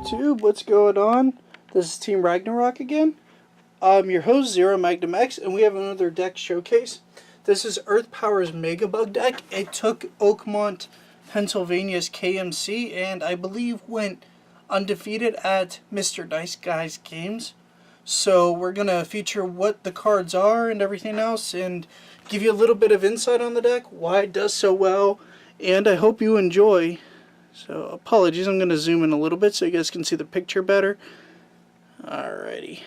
YouTube, what's going on? This is Team Ragnarok again. I'm your host, Zero Magnum X, and we have another deck showcase. This is EarthP0w3r's Megabug deck. It took Oakmont, Pennsylvania's KMC, and I believe went undefeated at Mr. Nice Guy's games. So we're going to feature what the cards are and everything else, and give you a little bit of insight on the deck, why it does so well, and I hope you enjoy. So apologies, I'm going to zoom in a little bit so you guys can see the picture better. Alrighty.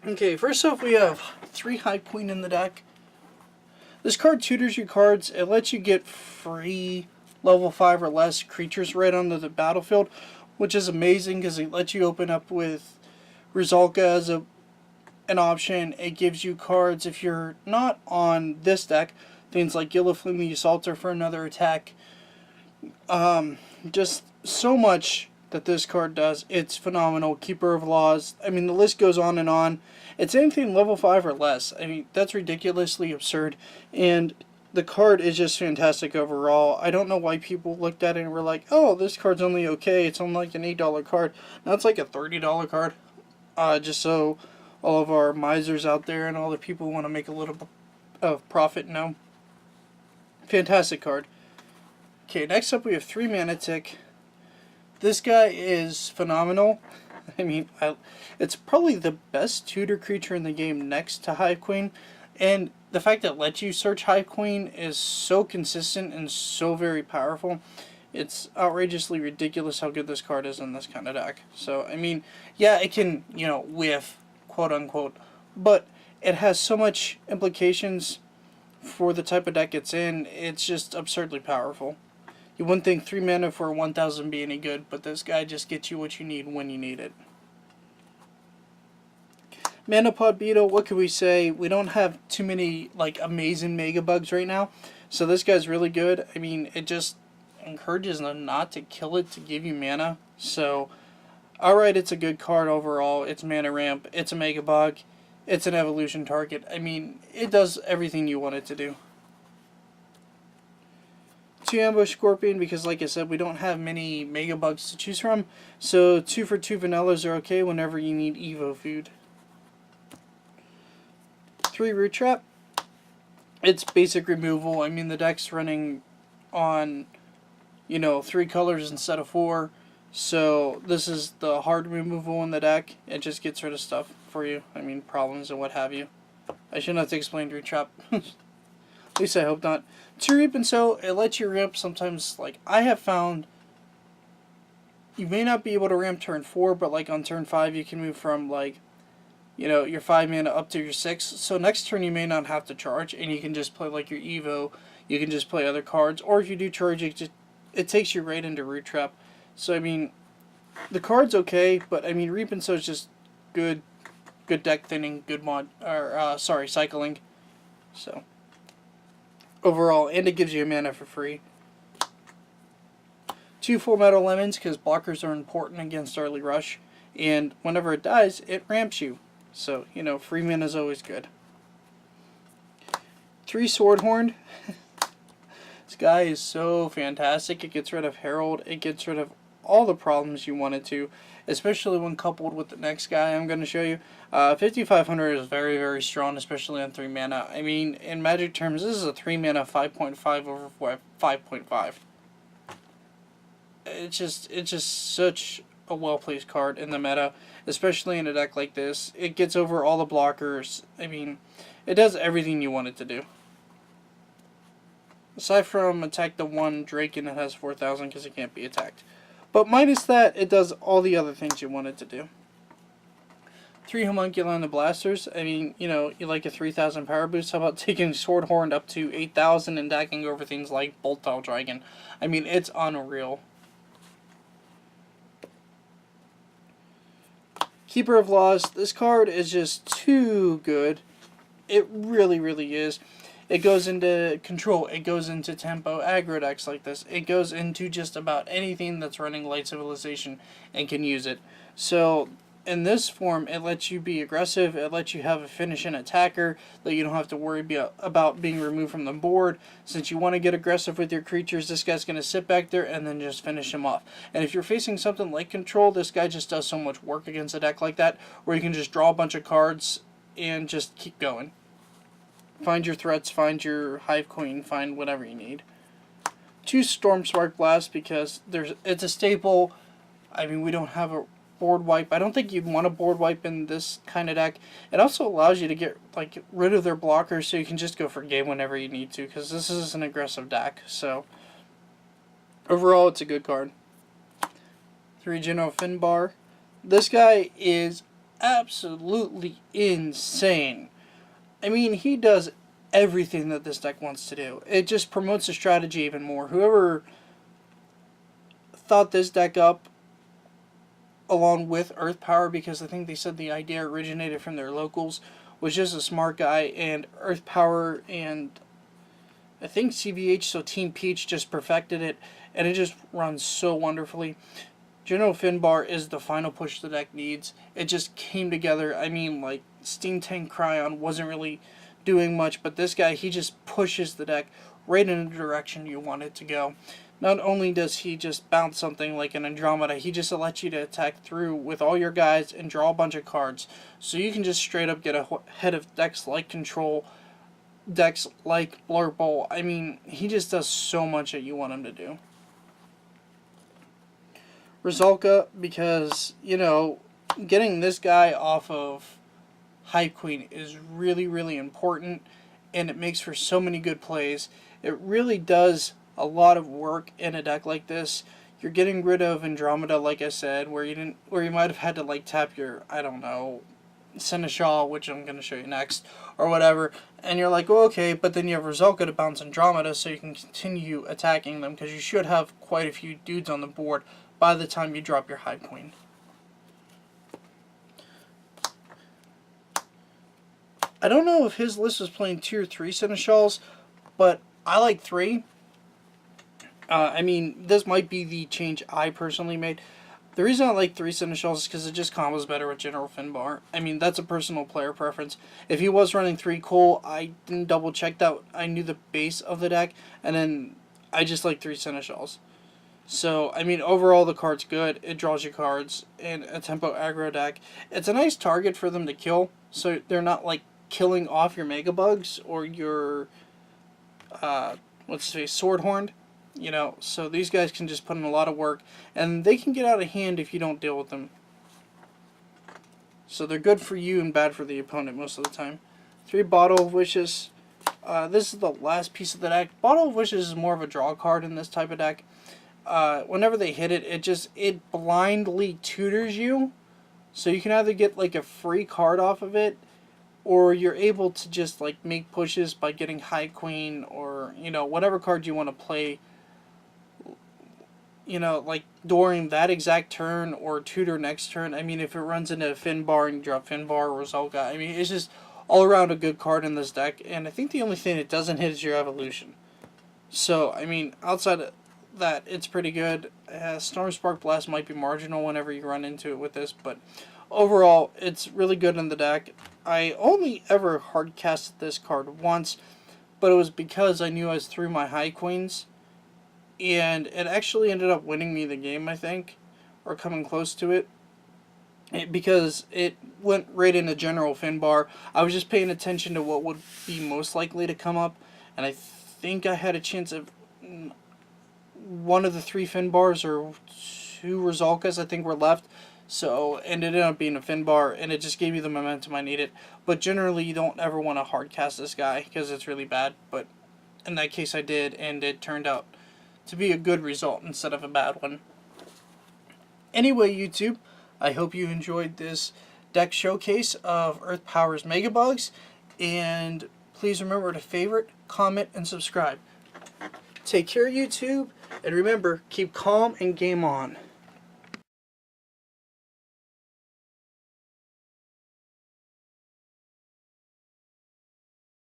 Okay, first off we have 3 High Queen in the deck. This card tutors your cards. It lets you get free level 5 or less creatures right onto the battlefield, which is amazing because it lets you open up with Rzalka as an option. It gives you cards if you're not on this deck, things like Gillifloom the Assaulter for another attack. Just so much that this card does. It's phenomenal. Keeper of Laws. I mean, the list goes on and on. It's anything level 5 or less. I mean, that's ridiculously absurd. And the card is just fantastic overall. I don't know why people looked at it and were like, oh, this card's only okay. It's only like an $8 card. Now it's like a $30 card. Just so all of our misers out there and all the people who want to make a little bit of profit know. Fantastic card. Okay, next up we have 3 Mana Tick. This guy is phenomenal. I mean, it's probably the best tutor creature in the game next to Hive Queen. And the fact that it lets you search Hive Queen is so consistent and so very powerful. It's outrageously ridiculous how good this card is in this kind of deck. So, I mean, yeah, it can, you know, whiff, quote unquote. But it has so much implications for the type of deck it's in. It's just absurdly powerful. You wouldn't think 3 mana for 1000 be any good, but this guy just gets you what you need when you need it. Manapod Beetle, what can we say? We don't have too many like amazing Megabugs right now, so this guy's really good. I mean, it just encourages them not to kill it to give you mana. So, alright, it's a good card overall. It's mana ramp, it's a Megabug, it's an evolution target. I mean, it does everything you want it to do. 2 Ambush Scorpion, because like I said, we don't have many Megabugs to choose from. So 2 for 2 vanillas are okay whenever you need Evo food. 3 Root Trap. It's basic removal. I mean, the deck's running on, you know, 3 colors instead of 4. So this is the hard removal in the deck. It just gets rid of stuff for you. I mean, problems and what have you. I shouldn't have to explain Root Trap. At least I hope not. 2 Reap and Sow, it lets you ramp sometimes. Like, I have found you may not be able to ramp turn 4, but like on turn 5 you can move from like, you know, your 5 mana up to your 6. So next turn you may not have to charge and you can just play like your Evo. You can just play other cards, or if you do charge, it takes you right into Root Trap. So I mean, the card's okay, but I mean, Reap and Sow is just good deck thinning, good mod, or cycling. So overall, and it gives you a mana for free. 2 Full Metal Lemons, because blockers are important against early rush, and whenever it dies, it ramps you. So, you know, free mana is always good. 3 Swordhorn. This guy is so fantastic. It gets rid of Herald. It gets rid of all the problems you want it to, especially when coupled with the next guy I'm going to show you. 5500 is very, very strong, especially on 3 mana. I mean, in Magic terms, this is a 3 mana 5.5 over 5.5. It's just such a well-placed card in the meta, especially in a deck like this. It gets over all the blockers. I mean, it does everything you want it to do. Aside from attack the 1 Drake and it has 4000 because it can't be attacked. But minus that, it does all the other things you want it to do. 3 Homunculi on the Blasters. I mean, you know, you like a 3000 power boost. How about taking Swordhorn up to 8000 and decking over things like Boltile Dragon? I mean, it's unreal. Keeper of Laws. This card is just too good. It really, really is. It goes into control. It goes into tempo aggro decks like this. It goes into just about anything that's running Light Civilization and can use it. So in this form, it lets you be aggressive. It lets you have a finishing attacker that you don't have to worry about being removed from the board. Since you want to get aggressive with your creatures, this guy's going to sit back there and then just finish him off. And if you're facing something like control, this guy just does so much work against a deck like that, where you can just draw a bunch of cards and just keep going. Find your threats, find your Hive Queen, find whatever you need. 2 Storm Spark Blast, because it's a staple. I mean, we don't have a board wipe. I don't think you'd want a board wipe in this kind of deck. It also allows you to get rid of their blockers, so you can just go for game whenever you need to, because this is an aggressive deck. So overall, it's a good card. 3 General Finbar. This guy is absolutely insane. I mean, he does everything that this deck wants to do. It just promotes the strategy even more. Whoever thought this deck up, along with EarthP0w3r, because I think they said the idea originated from their locals, was just a smart guy, and EarthP0w3r and I think CVH, so Team Peach, just perfected it, and it just runs so wonderfully. General Finbar is the final push the deck needs. It just came together. I mean, like, Steam Tank Cryon wasn't really doing much, but this guy, he just pushes the deck right in the direction you want it to go. Not only does he just bounce something like an Andromeda, he just lets you to attack through with all your guys and draw a bunch of cards. So you can just straight up get ahead of decks like Control, decks like Blur Bowl. I mean, he just does so much that you want him to do. RZK, because, you know, getting this guy off of Hive Queen is really, really important, and it makes for so many good plays. It really does a lot of work in a deck like this. You're getting rid of Andromeda, like I said, where you might have had to like tap your, I don't know, Seneschal, which I'm going to show you next, or whatever, and you're like, well, okay, but then you have RZK to bounce Andromeda, so you can continue attacking them, because you should have quite a few dudes on the board by the time you drop your Hive Queen. I don't know if his list was playing 2 or 3 Seneschals, but I like 3. I mean, this might be the change I personally made. The reason I like 3 Seneschals is because it just combos better with General Finbar. I mean, that's a personal player preference. If he was running 3 Cole, I didn't double check that. I knew the base of the deck, and then I just like 3 Seneschals. So, I mean, overall the card's good. It draws you cards in a tempo aggro deck. It's a nice target for them to kill, so they're not like killing off your Megabugs or your Swordhorned, you know. So these guys can just put in a lot of work, and they can get out of hand if you don't deal with them. So they're good for you and bad for the opponent most of the time. 3 Bottle of Wishes. This is the last piece of the deck. Bottle of Wishes is more of a draw card in this type of deck. Whenever they hit it, it blindly tutors you, so you can either get like a free card off of it, or you're able to just like make pushes by getting Hive Queen, or, you know, whatever card you want to play, you know, like during that exact turn or tutor next turn. I mean, if it runs into Finbar and you drop Finbar or RZK, I mean, it's just all around a good card in this deck. And I think the only thing it doesn't hit is your evolution. So, I mean, outside of that, it's pretty good. Storm Spark Blast might be marginal whenever you run into it with this, but overall, it's really good in the deck. I only ever hard casted this card once, but it was because I knew I was through my High Queens, and it actually ended up winning me the game, I think, or coming close to it, because it went right into General Finbar. I was just paying attention to what would be most likely to come up, and I think I had a chance of one of the 3 Finbars or 2 RZKs I think were left. So, and it ended up being a Finbar, and it just gave me the momentum I needed. But generally, you don't ever want to hard cast this guy, because it's really bad. But in that case, I did, and it turned out to be a good result instead of a bad one. Anyway, YouTube, I hope you enjoyed this deck showcase of EarthP0w3r's Megabugs, and please remember to favorite, comment, and subscribe. Take care, YouTube, and remember, keep calm and game on.